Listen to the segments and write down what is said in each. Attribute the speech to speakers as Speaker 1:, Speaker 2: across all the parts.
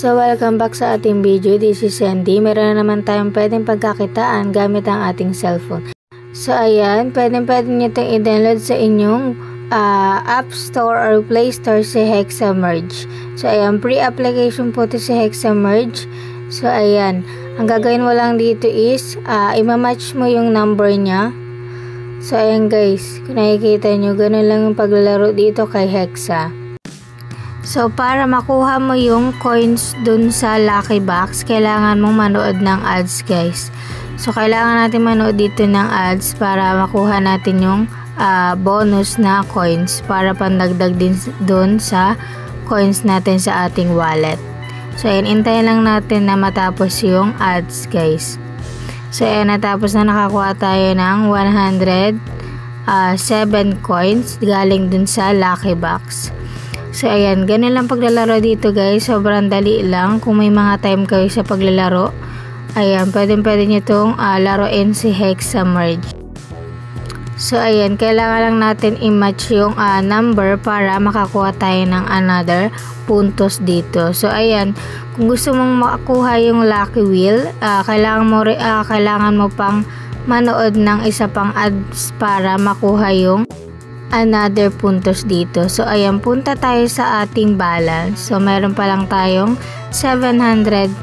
Speaker 1: So welcome back sa ating video. This is Sandy. Meron na naman tayong pwedeng pagkakitaan gamit ang ating cellphone. So ayan, pwede nyo itong i-download sa inyong App Store or Play Store si Hexamerge. So ayan, pre-application po ito si Hexamerge. So ayan, ang gagawin mo lang dito is ima-match mo yung number niya. So ayan guys, kung nakikita nyo, ganun lang yung paglalaro dito kay Hexa. So, para makuha mo yung coins dun sa Lucky Box, kailangan mong manood ng ads guys. So, kailangan natin manood dito ng ads para makuha natin yung bonus na coins para pandagdag din dun sa coins natin sa ating wallet. So, ayan, hintayin lang natin na matapos yung ads guys. So, ayan, natapos na, nakakuha tayo ng 107 coins galing dun sa Lucky Box. So ayan, ganun lang paglalaro dito guys, sobrang dali lang. Kung may mga time kayo sa paglalaro, ayan, pwede nyo itong laruin si Hexamerge. So ayan, kailangan lang natin i-match yung number para makakuha tayo ng another puntos dito. So ayan, kung gusto mong makakuha yung lucky wheel, kailangan mo pang manood ng isa pang ads para makuha yung another puntos dito. So ayan, punta tayo sa ating balance. So meron pa lang tayong 707.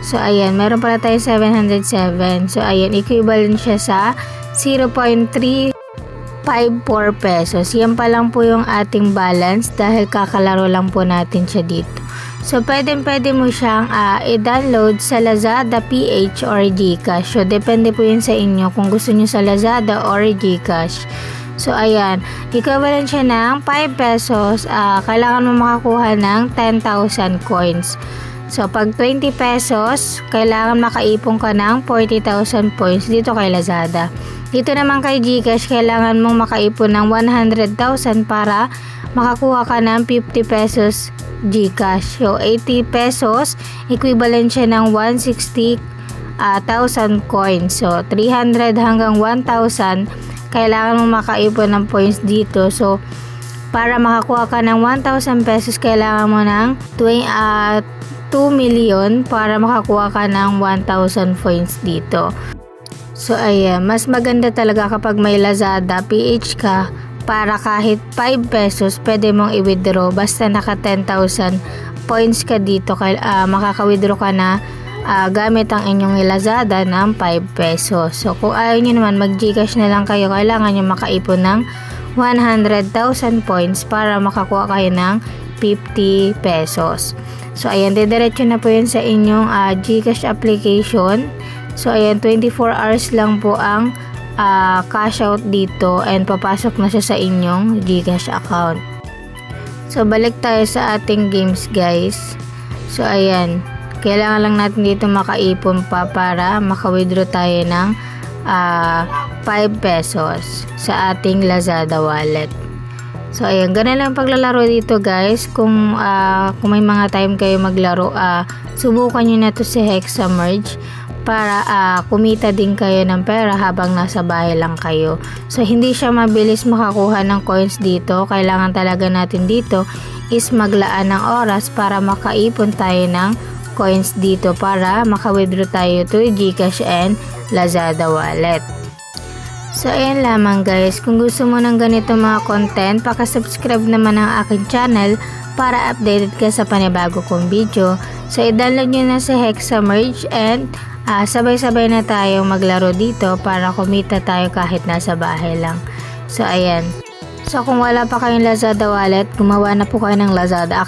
Speaker 1: So ayan, meron pala tayong 707. So ayan, equivalent siya sa 0.354 pesos. Yan pa lang po yung ating balance dahil kakalaro lang po natin siya dito. So pwede mo siyang i-download sa Lazada, PH or GCash. So depende po yun sa inyo kung gusto nyo sa Lazada or GCash. So ayan, equivalent siya ng 5 pesos. Kailangan mo makakuha ng 10,000 coins. So pag 20 pesos, kailangan makaipon ka ng 40,000 points dito kay Lazada. Dito naman kay GCash, kailangan mong makaipon ng 100,000 para makakuha ka ng 50 pesos GCash. So 80 pesos, equivalent siya ng 160,000 coins. So 300 hanggang 1,000, kailangan mong makaipon ng points dito. So para makakuha ka ng 1,000 pesos, kailangan mo ng 2 million para makakuha ka ng 1,000 points dito. So ayan, mas maganda talaga kapag may Lazada, PH ka, para kahit 5 pesos pwede mong i-withdraw basta naka 10,000 points ka dito, makaka-withdraw ka na gamit ang inyong Lazada ng 5 pesos. So kung ayaw nyo naman, mag-GCash na lang kayo, kailangan nyo makaipon ng 100,000 points para makakuha kayo ng 50 pesos. So ayan, didiretso na po yun sa inyong GCash application. So ayan, 24 hours lang po ang cash out dito and papasok na siya sa inyong GCash account. So balik tayo sa ating games guys. So ayan, kailangan lang natin dito makaipon pa para maka-withdraw tayo ng 5 pesos sa ating Lazada wallet. So ayan, ganun lang paglalaro dito guys. Kung may mga time kayo maglaro, subukan nyo na to si Hexamerge para kumita din kayo ng pera habang nasa bahay lang kayo. So hindi siya mabilis makakuha ng coins dito. Kailangan talaga natin dito is maglaan ng oras para makaipon tayo ng coins dito para maka-withdraw tayo to GCash and Lazada wallet. So ayan lamang guys, kung gusto mo ng ganito mga content, paka-subscribe naman ang aking channel para updated ka sa panibago kong video. So i-download nyo na si Hexamerge and sabay-sabay na tayo maglaro dito para kumita tayo kahit nasa bahay lang. So ayan, so kung wala pa kayong Lazada wallet, gumawa na po kayo ng Lazada